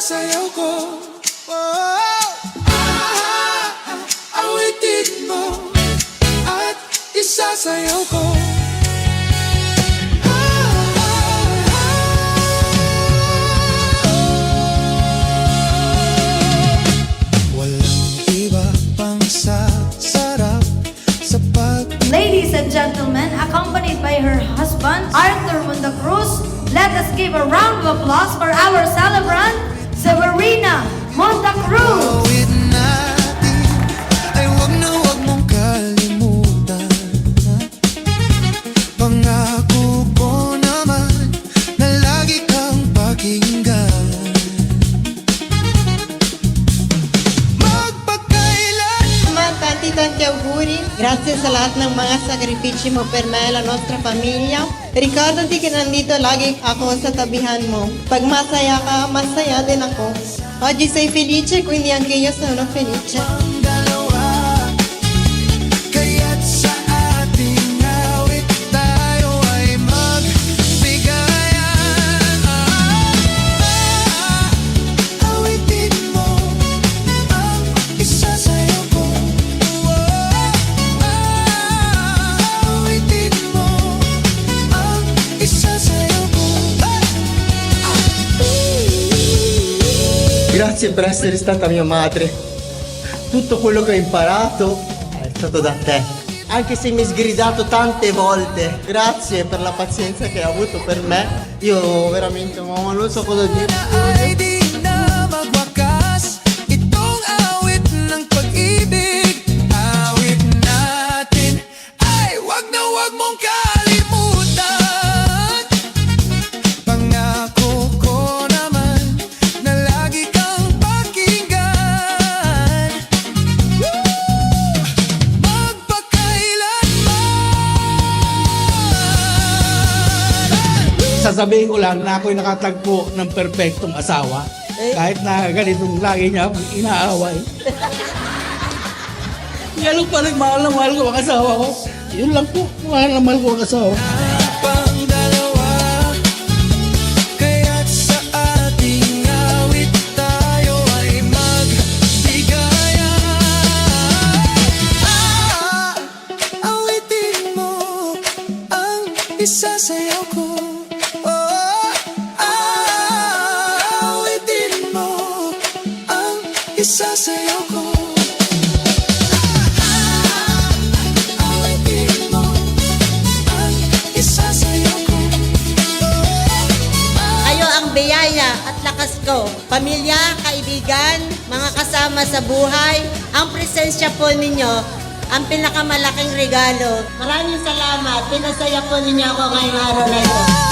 isasayaw ko. Awitin mo at isasayaw ko. Ladies and gentlemen, accompanied by her husband, Arthur Montacruz, let us give a round of applause for our celebrant, Severina Montacruz. Awit natin ay wag na wag mong kalimutan. Pangako ko naman na lagi kang pakinggan. Tanti auguri, grazie sa lahat ng mga sakripisyo mo per me e la nostra famiglia. Ricordati che nandito lagi ako sa tabihan mo. Pag masaya ka, masaya din ako. Oggi sei felice, quindi anche io sono felice. Kaya't sa ating awit tayo ay magbigayan. Awitin mo ang isasayaw ko. Awitin mo ang isasayaw ko. Grazie per essere stata mia madre. Tutto quello che ho imparato è stato da te. Anche se mi hai sgridato tante volte. Grazie per la pazienza che hai avuto per me. Io veramente, mamma, non so cosa dire. Ay di na magwakas itong awit ng pag-ibig. Awit natin ay wag na wag mong kalimutan. Pangako ko naman na lagi kang pakinggan. Magpakailanman. Sasabihin ko lang na ako'y nakatagpo ng perpektong asawa. Kahit na ganitong lagi niya akong inaaway. Yan lang pala, mahal ko ang asawa ko. Yun lang po, mahal ko ang asawa. Pangdalawa, kaya't sa ating awit tayo ay magbigayan. Awitin mo ang isasayaw ko. Awitin mo ang isasayaw ko. Awitin mo ang isasayaw ko. Kayo ang biyaya at lakas ko. Pamilya, kaibigan, mga kasama sa buhay, ang presensya po ninyo, ang pinakamalaking regalo. Maraming salamat. Pinasaya po ninyo ako ngayong araw na ito.